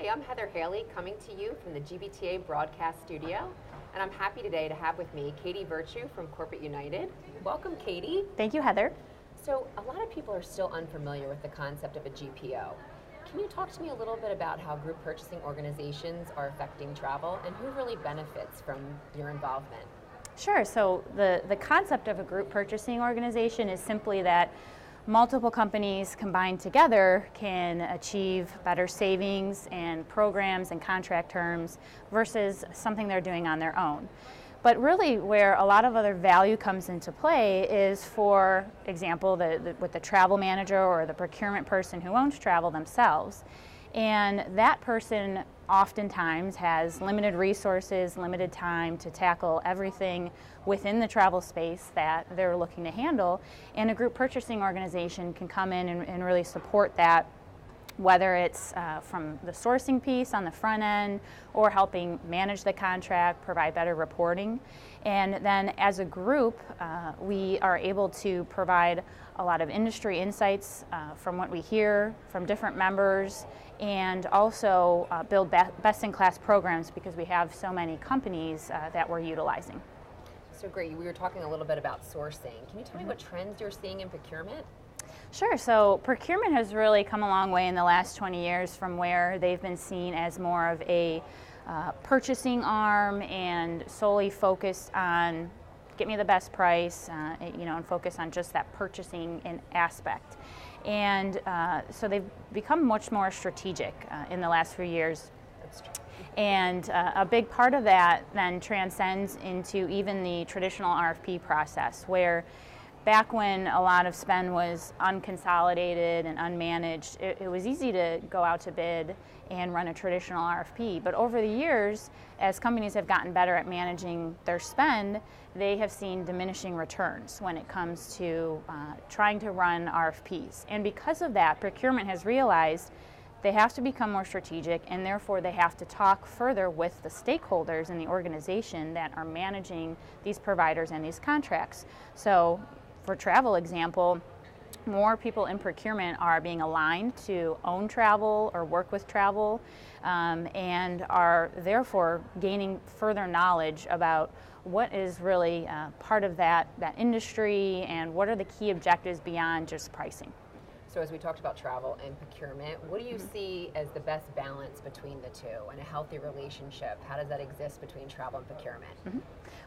Hi, I'm Heather Haley, coming to you from the GBTA broadcast studio, and I'm happy today to have with me Katie Virtue from Corporate United. Welcome, Katie. Thank you, Heather. So, a lot of people are still unfamiliar with the concept of a GPO. Can you talk to me a little bit about how group purchasing organizations are affecting travel and who really benefits from your involvement? Sure. So the concept of a group purchasing organization is simply that multiple companies combined together can achieve better savings and programs and contract terms versus something they're doing on their own. But really where a lot of other value comes into play is, for example, with the travel manager or the procurement person who owns travel themselves. And that person oftentimes has limited resources, limited time to tackle everything within the travel space that they're looking to handle. And a group purchasing organization can come in and really support that, whether it's from the sourcing piece on the front end or helping manage the contract, provide better reporting. And then as a group, we are able to provide a lot of industry insights from what we hear from different members, and also build best-in-class programs because we have so many companies that we're utilizing. So great. We were talking a little bit about sourcing. Can you tell me what trends you're seeing in procurement? Sure. So procurement has really come a long way in the last 20 years from where they've been seen as more of a purchasing arm and solely focused on get me the best price, and focus on just that purchasing aspect. And so they've become much more strategic in the last few years. That's true. And a big part of that then transcends into even the traditional RFP process, where back when a lot of spend was unconsolidated and unmanaged, it was easy to go out to bid and run a traditional RFP. But over the years, as companies have gotten better at managing their spend, they have seen diminishing returns when it comes to trying to run RFPs. And because of that, procurement has realized they have to become more strategic, and therefore they have to talk further with the stakeholders in the organization that are managing these providers and these contracts. So for travel example, more people in procurement are being aligned to own travel or work with travel, and are therefore gaining further knowledge about what is really part of that industry and what are the key objectives beyond just pricing. So as we talked about travel and procurement, what do you see as the best balance between the two and a healthy relationship? How does that exist between travel and procurement?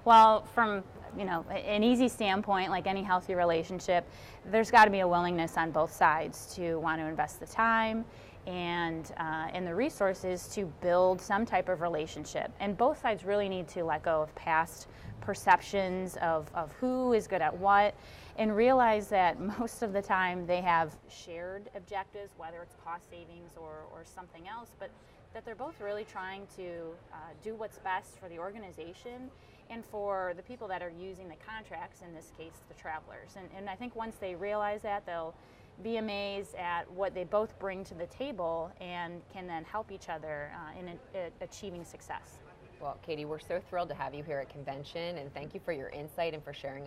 Well, from an easy standpoint, like any healthy relationship, there's got to be a willingness on both sides to want to invest the time and the resources to build some type of relationship. And both sides really need to let go of past perceptions of who is good at what, and realize that most of the time they have shared objectives, whether it's cost savings or something else, but that they're both really trying to do what's best for the organization and for the people that are using the contracts, in this case the travelers. And I think once they realize that, they'll be amazed at what they both bring to the table and can then help each other in achieving success. Well, Katie, we're so thrilled to have you here at convention, and thank you for your insight and for sharing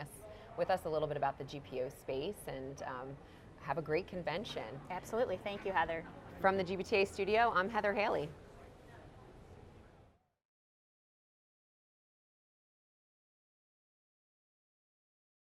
with us a little bit about the GPO space, and have a great convention. Absolutely. Thank you, Heather. From the GBTA studio, I'm Heather Haley.